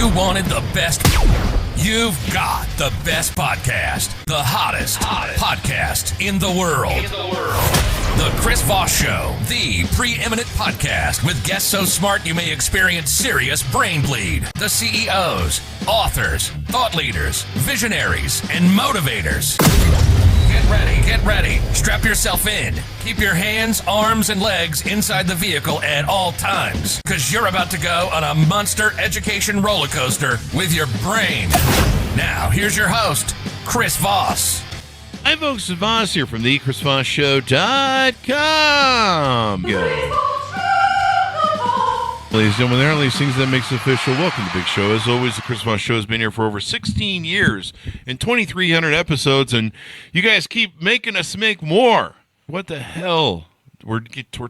You wanted the best. You've got the best podcast. The hottest podcast in the world. The Chris Voss Show, the preeminent podcast with guests so smart you may experience serious brain bleed. The CEOs, authors, thought leaders, visionaries, and motivators. Get ready. Strap yourself in. Keep your hands, arms, and legs inside the vehicle at all times, because you're about to go on a monster education roller coaster with your brain. Now, here's your host, Chris Voss. Hi, folks. Voss here from the ChrisVossShow.com. Ladies and gentlemen, there are these things that makes it official. Welcome to the big show. As always, the Chris Voss Show has been here for over 16 years and 2,300 episodes, and you guys keep making us make more. What the hell? We're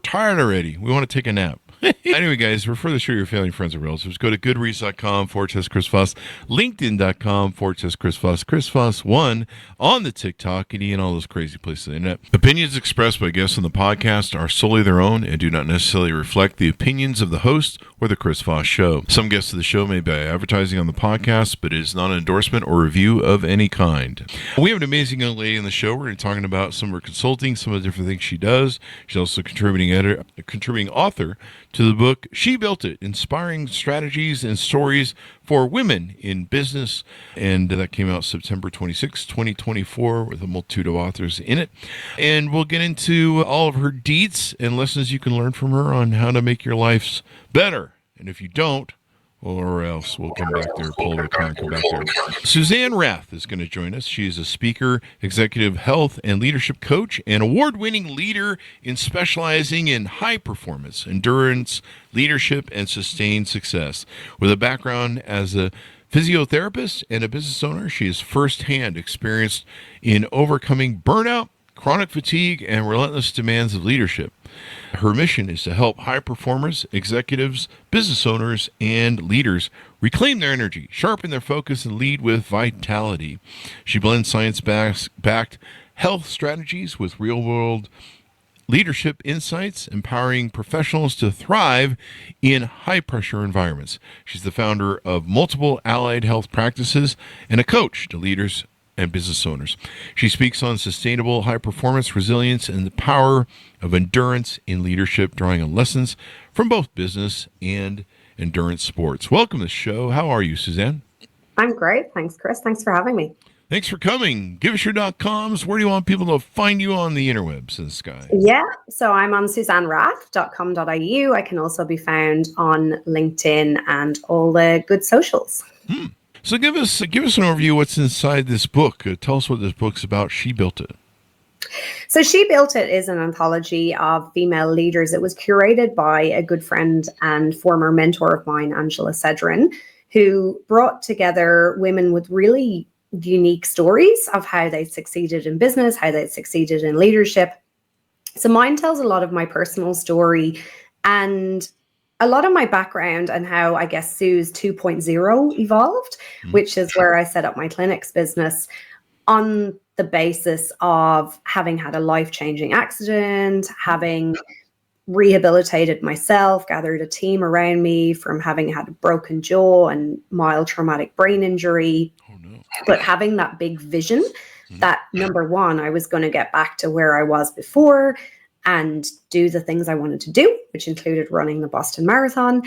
tired already. We want to take a nap. Anyway, guys, refer the show to your family, friends, and relatives. Go to goodreads.com/Chris Voss, LinkedIn.com/Chris Voss, Chris Voss1 on the TikTok, and all those crazy places on the internet. Opinions expressed by guests on the podcast are solely their own and do not necessarily reflect the opinions of the host or the Chris Voss Show. Some guests of the show may be advertising on the podcast, but it is not an endorsement or review of any kind. We have an amazing young lady on the show. We're going to be talking about some of her consulting, some of the different things she does. She's also a contributing author to the book She Built It, Inspiring Strategies and Stories for Women in Business. And that came out September 26, 2024, with a multitude of authors in it. And we'll get into all of her deets and lessons you can learn from her on how to make your lives better. And if you don't, well, or else we'll come back there, pull the car and come back there. Suzanne Rath is going to join us. She is a speaker, executive health and leadership coach, and award-winning leader in specializing in high performance, endurance, leadership, and sustained success. With a background as a physiotherapist and a business owner, she is firsthand experienced in overcoming burnout, chronic fatigue, and relentless demands of leadership. Her mission is to help high performers, executives, business owners, and leaders reclaim their energy, sharpen their focus, and lead with vitality. She blends science-backed health strategies with real-world leadership insights, empowering professionals to thrive in high-pressure environments. She's the founder of multiple allied health practices and a coach to leaders and business owners. She speaks on sustainable high performance, resilience, and the power of endurance in leadership, drawing on lessons from both business and endurance sports. Welcome to the show. How are you, Suzanne? I'm great. Thanks, Chris. Thanks for having me. Thanks for coming. Give us your .coms. Where do you want people to find you on the interwebs in the sky? Yeah, so I'm on suzannerath.com.au. I can also be found on LinkedIn and all the good socials. So give us an overview of what's inside this book. Tell us what this book's about. She Built It. So She Built It is an anthology of female leaders. It was curated by a good friend and former mentor of mine, Angela Cedrin, who brought together women with really unique stories of how they succeeded in business, how they succeeded in leadership. So mine tells a lot of my personal story and a lot of my background and how I guess Suze 2.0 evolved, which is where I set up my clinics business on the basis of having had a life-changing accident, having rehabilitated myself, gathered a team around me from having had a broken jaw and mild traumatic brain injury, but having that big vision that, number one, I was going to get back to where I was before and do the things I wanted to do, which included running the Boston Marathon.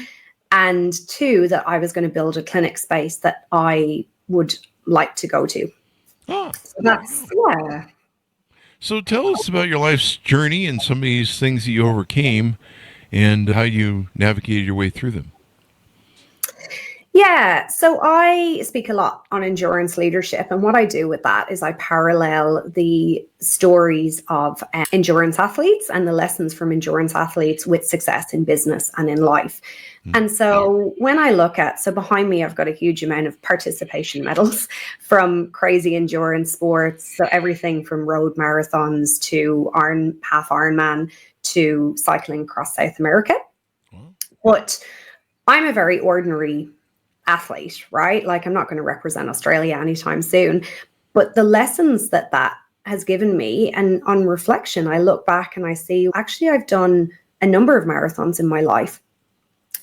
And two, that I was going to build a clinic space that I would like to go to. So that's, yeah. So tell us about your life's journey and some of these things that you overcame and how you navigated your way through them. Yeah, so I speak a lot on endurance leadership, and what I do with that is I parallel the stories of endurance athletes and the lessons from endurance athletes with success in business and in life. And so when I look at, so behind me, I've got a huge amount of participation medals from crazy endurance sports. So everything from road marathons to half Ironman to cycling across South America. But I'm a very ordinary athlete, right? Like, I'm not going to represent Australia anytime soon, but the lessons that has given me, and on reflection, I look back and I see, actually, I've done a number of marathons in my life.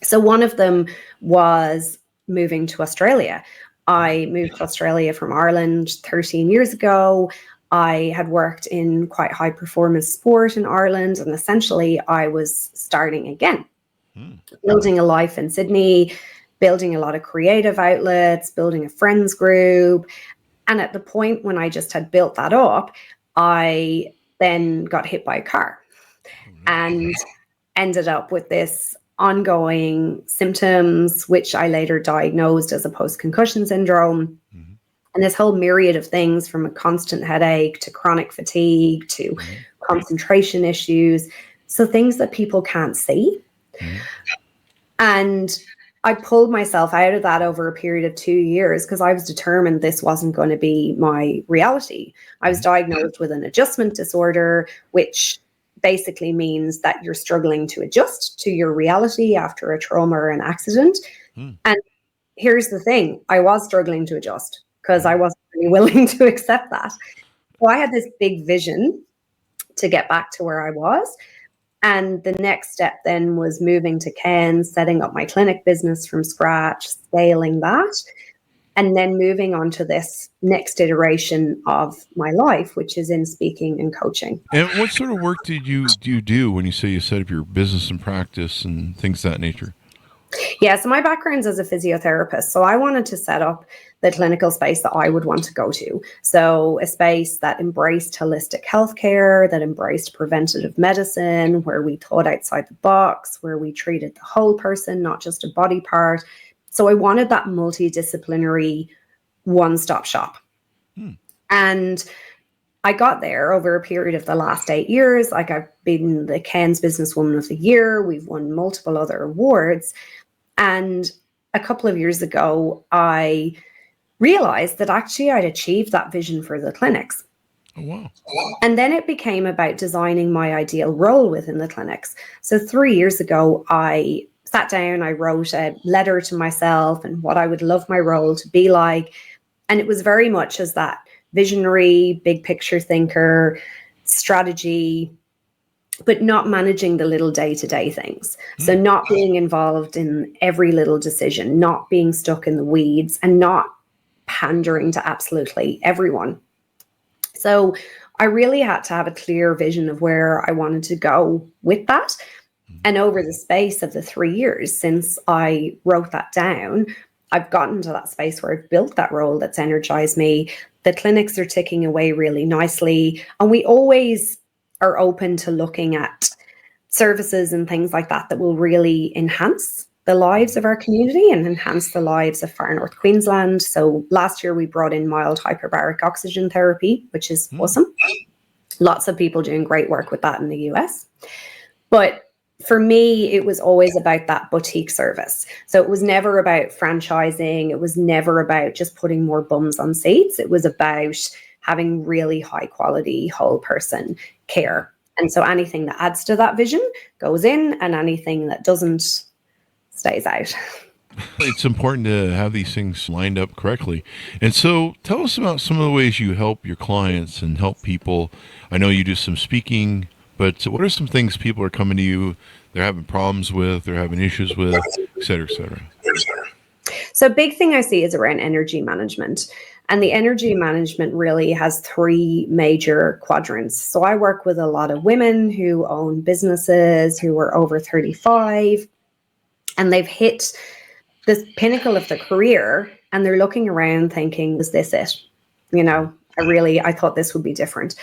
So one of them was moving to Australia. I moved to Australia from Ireland 13 years ago. I had worked in quite high performance sport in Ireland, and essentially I was starting again, building a life in Sydney, building a lot of creative outlets, building a friends group. And at the point when I just had built that up, I then got hit by a car and ended up with this ongoing symptoms, which I later diagnosed as a post-concussion syndrome. And this whole myriad of things, from a constant headache to chronic fatigue to concentration issues. So things that people can't see. And I pulled myself out of that over a period of 2 years because I was determined this wasn't going to be my reality. I was diagnosed with an adjustment disorder, which basically means that you're struggling to adjust to your reality after a trauma or an accident. And here's the thing, I was struggling to adjust because I wasn't really willing to accept that. So I had this big vision to get back to where I was. And the next step then was moving to Cairns, setting up my clinic business from scratch, scaling that, and then moving on to this next iteration of my life, which is in speaking and coaching. And what sort of work do you do when you say you set up your business and practice and things of that nature? Yeah, so my background's as a physiotherapist. So I wanted to set up the clinical space that I would want to go to. So a space that embraced holistic healthcare, that embraced preventative medicine, where we thought outside the box, where we treated the whole person, not just a body part. So I wanted that multidisciplinary one-stop shop. And I got there over a period of the last 8 years. Like, I've been the Cairns Businesswoman of the Year. We've won multiple other awards. And a couple of years ago, I realized that actually I'd achieved that vision for the clinics. Oh, wow. And then it became about designing my ideal role within the clinics. So 3 years ago, I sat down, I wrote a letter to myself and what I would love my role to be like. And it was very much as that visionary, big picture thinker, strategy, but not managing the little day-to-day things. So not being involved in every little decision, not being stuck in the weeds, and not pandering to absolutely everyone. So I really had to have a clear vision of where I wanted to go with that. And over the space of the 3 years since I wrote that down, I've gotten to that space where I've built that role that's energized me. The clinics are ticking away really nicely. And we always are open to looking at services and things like that that will really enhance the lives of our community and enhance the lives of Far North Queensland. So last year we brought in mild hyperbaric oxygen therapy, which is awesome. Lots of people doing great work with that in the US. But for me, it was always about that boutique service. So it was never about franchising. It was never about just putting more bums on seats. It was about having really high quality whole person care. And so anything that adds to that vision goes in, and anything that doesn't stays out. It's important to have these things lined up correctly. And so tell us about some of the ways you help your clients and help people. I know you do some speaking, but what are some things people are coming to you, they're having problems with, they're having issues with, et cetera, et cetera? So a big thing I see is around energy management. And the energy management really has three major quadrants. So I work with a lot of women who own businesses, who are over 35, and they've hit this pinnacle of their career, and they're looking around thinking, was this it? You know, I thought this would be different.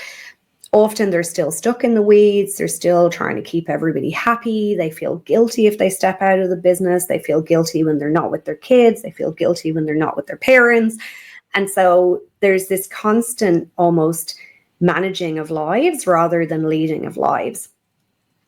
Often they're still stuck in the weeds. They're still trying to keep everybody happy. They feel guilty if they step out of the business. They feel guilty when they're not with their kids. They feel guilty when they're not with their parents. And so there's this constant almost managing of lives rather than leading of lives.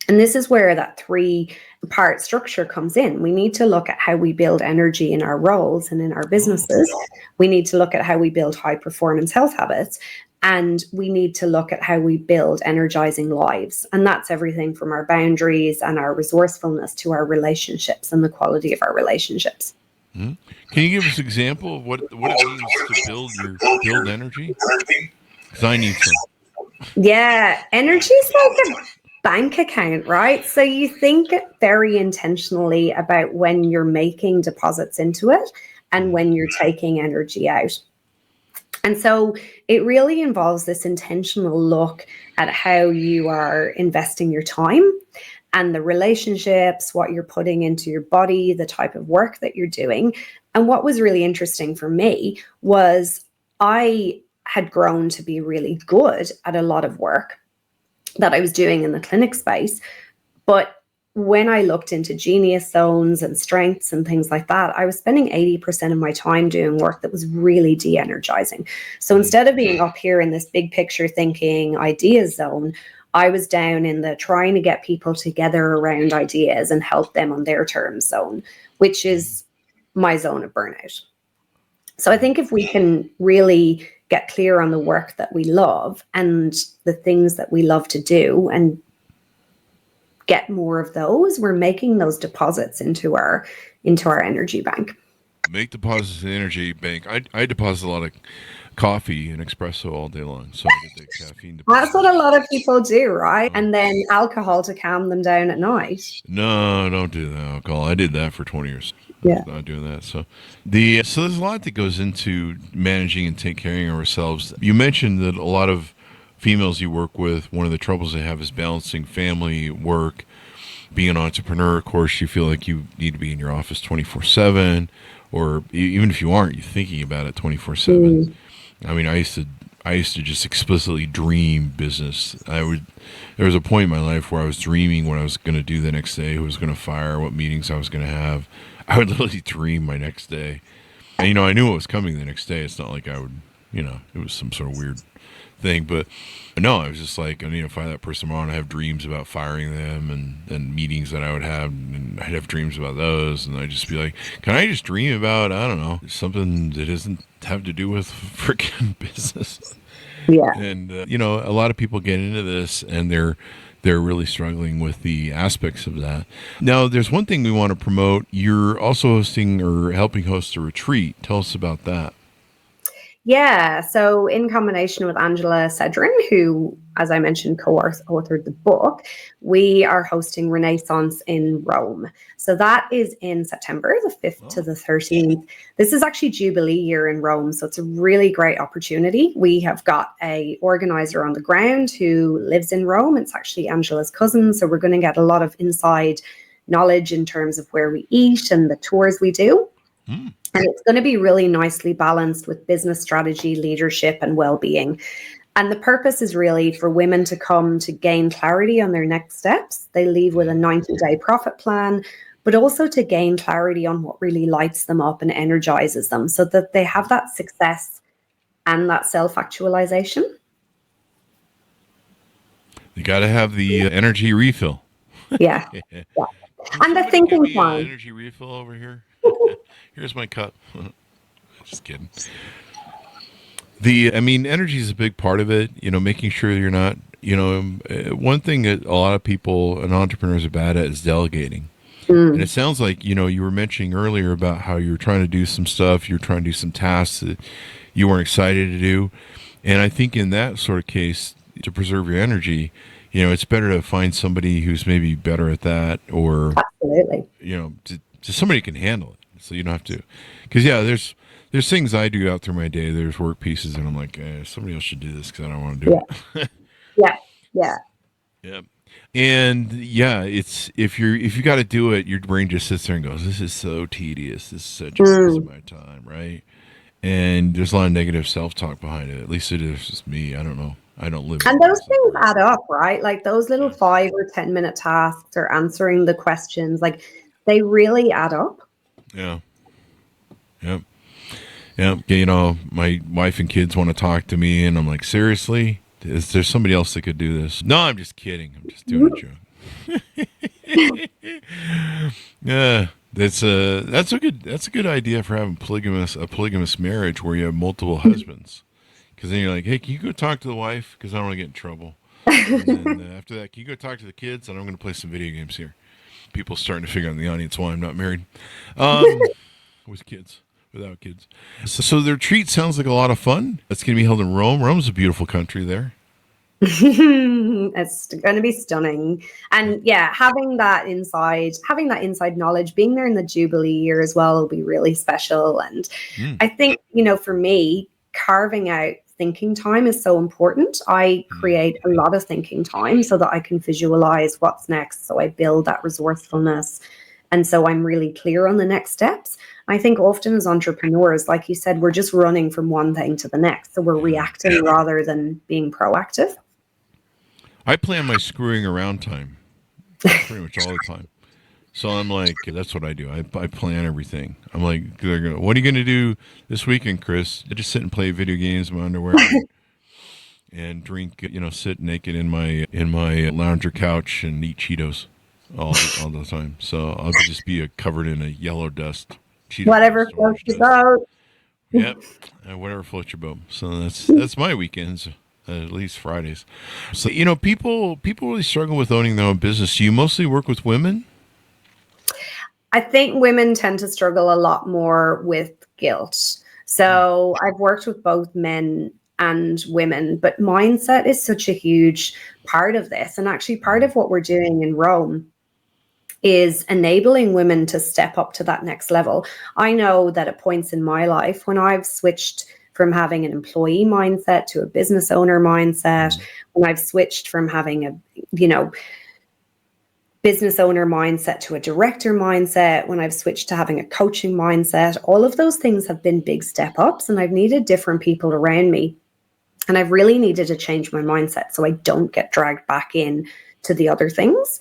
And this is where that three-part structure comes in. We need to look at how we build energy in our roles and in our businesses. We need to look at how we build high-performance health habits. And we need to look at how we build energizing lives. And that's everything from our boundaries and our resourcefulness to our relationships and the quality of our relationships. Mm-hmm. Can you give us an example of what it means to build energy? Because I need some. Yeah, energy is like a bank account, right? So you think very intentionally about when you're making deposits into it and when you're taking energy out. And so it really involves this intentional look at how you are investing your time and the relationships, what you're putting into your body, the type of work that you're doing. And what was really interesting for me was I had grown to be really good at a lot of work that I was doing in the clinic space. But when I looked into genius zones and strengths and things like that, I was spending 80% of my time doing work that was really de-energizing. So instead of being up here in this big picture thinking ideas zone, I was down in the trying to get people together around ideas and help them on their terms zone, which is my zone of burnout. So I think if we can really get clear on the work that we love and the things that we love to do and get more of those, we're making those deposits into our energy bank. Make deposits in the energy bank. I deposit a lot of coffee and espresso all day long, so I get the caffeine deposit. That's what a lot of people do, right? And then alcohol to calm them down at night. No, don't do the alcohol. I did that for 20 years. Yeah. I'm not doing that. So there's a lot that goes into managing and taking care of ourselves. You mentioned that a lot of females you work with, one of the troubles they have is balancing family, work, being an entrepreneur. Of course, you feel like you need to be in your office 24/7, or even if you aren't, you're thinking about it 24/7. I mean, I used to just explicitly dream business. There was a point in my life where I was dreaming what I was going to do the next day, who was going to fire, what meetings I was going to have. I would literally dream my next day. And, I knew what was coming the next day. It's not like I would, it was some sort of weird thing. But no, I was just like, I need to find that person tomorrow, and I have dreams about firing them and meetings that I would have. And I'd have dreams about those. And I'd just be like, can I just dream about, I don't know, something that doesn't have to do with freaking business? Yeah. And, a lot of people get into this and they're really struggling with the aspects of that. Now, there's one thing we want to promote. You're also hosting or helping host a retreat. Tell us about that. Yeah. So in combination with Angela Cedrin, who, as I mentioned, co-authored the book, we are hosting Renaissance in Rome. So that is in September, the 5th to the 13th. This is actually Jubilee year in Rome. So it's a really great opportunity. We have got a organizer on the ground who lives in Rome. It's actually Angela's cousin. So we're going to get a lot of inside knowledge in terms of where we eat and the tours we do. And it's going to be really nicely balanced with business strategy, leadership, and well-being. And the purpose is really for women to come to gain clarity on their next steps. They leave with a 90-day profit plan, but also to gain clarity on what really lights them up and energizes them so that they have that success and that self-actualization. You got to have the energy refill. Yeah. Yeah. And the thinking plan. Energy refill over here. Here's my cup. Just kidding. Energy is a big part of it. Making sure you're not. One thing that a lot of people and entrepreneurs are bad at is delegating. And it sounds like you were mentioning earlier about how you're trying to do some stuff. You're trying to do some tasks that you weren't excited to do. And I think in that sort of case, to preserve your energy, it's better to find somebody who's maybe better at that, or absolutely, just somebody who can handle it. So you don't have to, because there's things I do out through my day. There's work pieces, and I'm like, somebody else should do this because I don't want to do it. Yeah. And it's if you got to do it, your brain just sits there and goes, "This is so tedious. This is such a waste of my time," right? And there's a lot of negative self-talk behind it. At least it is just me. I don't know. I don't live. And those things add up, right? Like those little 5 or 10 minute tasks or answering the questions, like they really add up. Yeah. My wife and kids want to talk to me, and I'm like, seriously? Is there somebody else that could do this? No, I'm just kidding. I'm just doing a joke. Yeah, that's a good idea for having a polygamous marriage where you have multiple husbands. Because then you're like, hey, can you go talk to the wife? Because I don't want to get in trouble. And then after that, can you go talk to the kids? And I'm going to play some video games here. People starting to figure out in the audience why I'm not married. With kids, without kids. So the retreat sounds like a lot of fun. It's going to be held in Rome. Rome's a beautiful country there. It's going to be stunning. And yeah, having that inside knowledge, being there in the Jubilee year as well will be really special. And I think, for me, carving out thinking time is so important. I create a lot of thinking time so that I can visualize what's next. So I build that resourcefulness. And so I'm really clear on the next steps. I think often as entrepreneurs, like you said, we're just running from one thing to the next. So we're reacting rather than being proactive. I plan my screwing around time pretty much all the time. So I'm like, that's what I do. I plan everything. I'm like, what are you going to do this weekend, Chris? I just sit and play video games in my underwear and drink, sit naked in my lounger couch and eat Cheetos all the time. So I'll just be covered in a yellow dust. Cheetos Whatever floats your boat. Yep, whatever floats your boat. So that's my weekends. At least Fridays. So, people really struggle with owning their own business. Do you mostly work with women? I think women tend to struggle a lot more with guilt. So I've worked with both men and women, but mindset is such a huge part of this. And actually part of what we're doing in Rome is enabling women to step up to that next level. I know that at points in my life when I've switched from having an employee mindset to a business owner mindset, when I've switched from having a, business owner mindset to a director mindset, when I've switched to having a coaching mindset, all of those things have been big step ups, and I've needed different people around me. And I've really needed to change my mindset so I don't get dragged back in to the other things,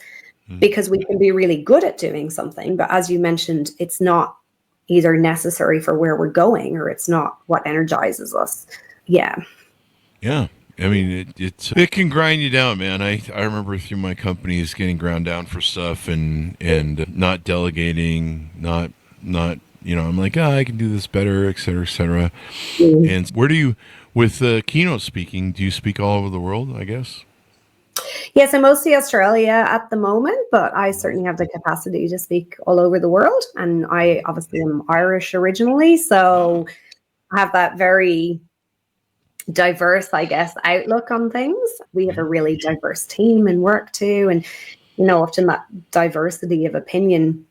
because we can be really good at doing something, but as you mentioned, it's not either necessary for where we're going, or it's not what energizes us. Yeah. I mean, it can grind you down, man. I remember through my companies getting ground down for stuff and not delegating, not I'm like, I can do this better, et cetera, et cetera. And where do you, with keynote speaking, do you speak all over the world, I guess? Yes, I'm mostly Australia at the moment, but I certainly have the capacity to speak all over the world. And I obviously am Irish originally, so I have that very diverse, I guess, outlook on things. We have a really diverse team and work too. And, often that diversity of opinion,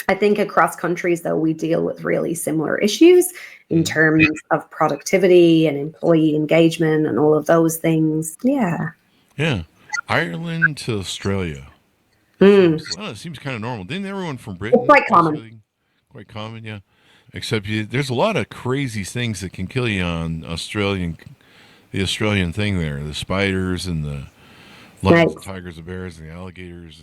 I think across countries, though, we deal with really similar issues in terms of productivity and employee engagement and all of those things. Yeah. Ireland to Australia. It seems kind of normal. Didn't everyone from Britain? It's quite common. Quite common, yeah. Except there's a lot of crazy things that can kill you on the Australian thing there. The spiders and the lions, the tigers, the bears, and the alligators.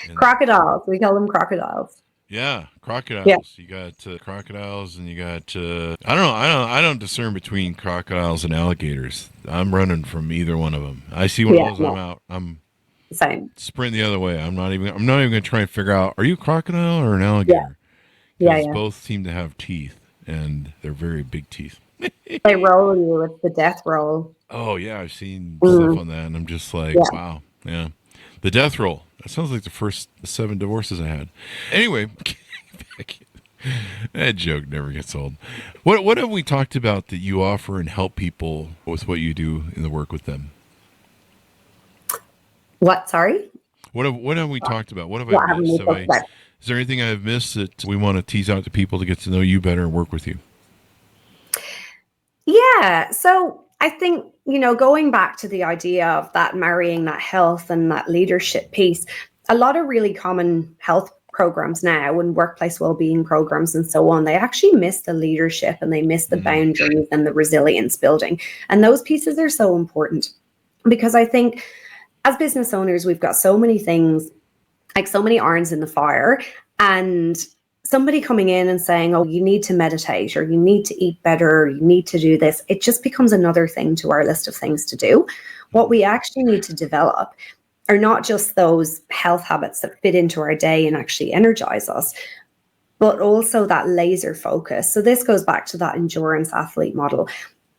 And crocodiles. We call them crocodiles. Yeah, crocodiles. Yeah. You got crocodiles, and you got I don't discern between crocodiles and alligators. I'm running from either one of them. I see one of those, I'm out. I'm same. Sprint the other way. I'm not even going to try and figure out, are you a crocodile or an alligator? Yeah. Both seem to have teeth, and they're very big teeth. They roll you with the death roll. Oh yeah, I've seen stuff on that, and I'm just like, wow, yeah, the death roll. That sounds like the first 7 divorces I had. Anyway, that joke never gets old. What have we talked about that you offer and help people with what you do in the work with them? What? Sorry? What have we talked about? What have I missed? Is there anything I've missed that we want to tease out to people to get to know you better and work with you? Yeah. So I think, going back to the idea of that marrying that health and that leadership piece, a lot of really common health programs now and workplace well-being programs and so on, they actually miss the leadership and they miss the boundaries and the resilience building. And those pieces are so important, because I think as business owners, we've got so many things, like so many irons in the fire, and somebody coming in and saying, oh, you need to meditate, or you need to eat better, or you need to do this, it just becomes another thing to our list of things to do. What we actually need to develop are not just those health habits that fit into our day and actually energize us, but also that laser focus. So this goes back to that endurance athlete model.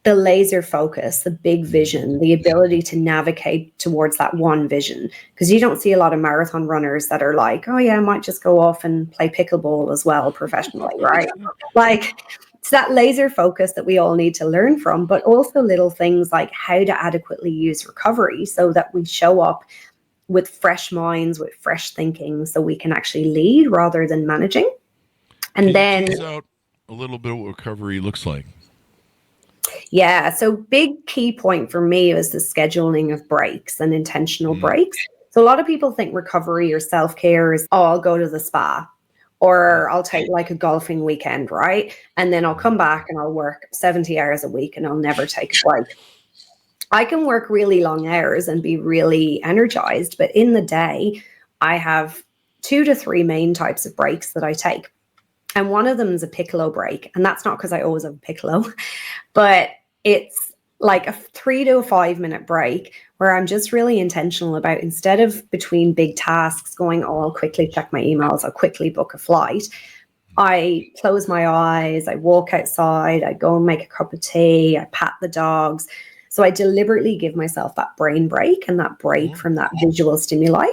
The laser focus, the big vision, the ability to navigate towards that one vision. Because you don't see a lot of marathon runners that are like, oh yeah, I might just go off and play pickleball as well professionally, right? So that laser focus that we all need to learn from, but also little things like how to adequately use recovery so that we show up with fresh minds, with fresh thinking, so we can actually lead rather than managing. And Can you then tease out a little bit what recovery looks like? yeah, so big key point for me is the scheduling of breaks and intentional breaks. So a lot of people think recovery or self-care is, oh, I'll go to the spa or I'll take like a golfing weekend, right? And then I'll come back and I'll work 70 hours a week and I'll never take a break. I can work really long hours and be really energized, but in the day, I have 2 to 3 main types of breaks that I take. And one of them is a piccolo break. And that's not because I always have a piccolo, but it's like a 3 to 5 minute break where I'm just really intentional about, instead of between big tasks going, oh, I'll quickly check my emails, I'll quickly book a flight. I close my eyes, I walk outside, I go and make a cup of tea, I pat the dogs. So I deliberately give myself that brain break and that break from that visual stimuli.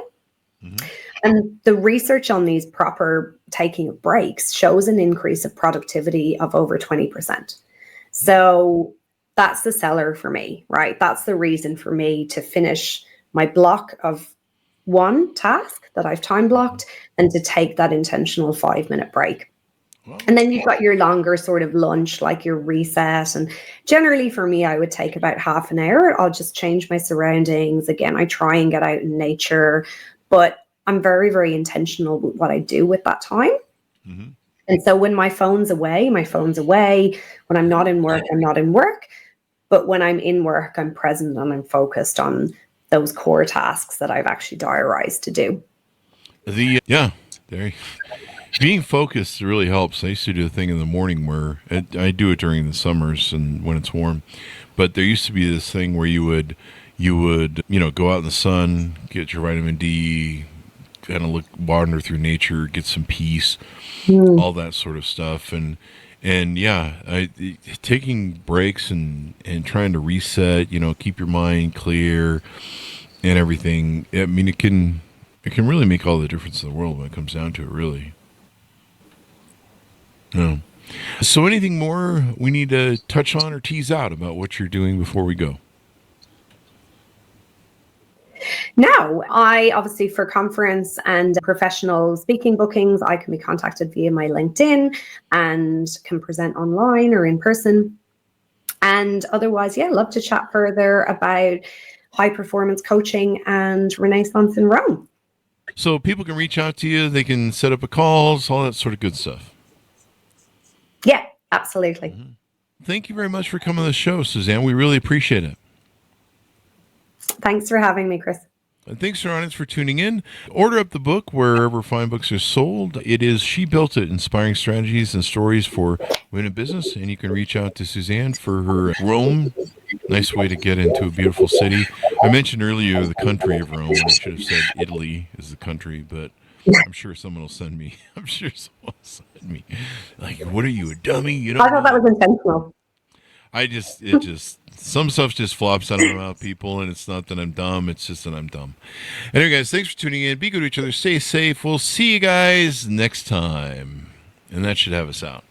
And the research on these proper taking of breaks shows an increase of productivity of over 20%. So that's the seller for me, right? That's the reason for me to finish my block of one task that I've time blocked and to take that intentional 5-minute break. And then you've got your longer sort of lunch, like your reset. And generally for me, I would take about half an hour. I'll just change my surroundings. Again, I try and get out in nature, but I'm very, very intentional with what I do with that time. And so when my phone's away, my phone's away. When I'm not in work, I'm not in work. But when I'm in work, I'm present and I'm focused on those core tasks that I've actually diarized to do. Being focused really helps. I used to do a thing in the morning where I do it during the summers and when it's warm, but there used to be this thing where you would go out in the sun, get your vitamin D, kind of wander through nature, get some peace, all that sort of stuff. And taking breaks and trying to reset, keep your mind clear and everything. I mean, it can really make all the difference in the world when it comes down to it, really. No. So anything more we need to touch on or tease out about what you're doing before we go? No, I obviously, for conference and professional speaking bookings, I can be contacted via my LinkedIn and can present online or in person. And otherwise, love to chat further about high performance coaching and Renaissance in Rome. So people can reach out to you, they can set up calls, all that sort of good stuff. Yeah, absolutely. Thank you very much for coming on the show, Suzanne. We really appreciate it. Thanks for having me, Chris. And thanks to our audience for tuning in. Order up the book wherever fine books are sold. It is She Built It, Inspiring Strategies and Stories for Women in Business. And you can reach out to Suzanne for her Rome. Nice way to get into a beautiful city. I mentioned earlier the country of Rome. I should have said Italy is the country, but I'm sure someone will send me. Like, what are you, a dummy? I thought that was intentional. Some stuff just flops out of my mouth, people, and it's not that I'm dumb, it's just that I'm dumb. Anyway, guys, thanks for tuning in. Be good to each other. Stay safe. We'll see you guys next time. And that should have us out.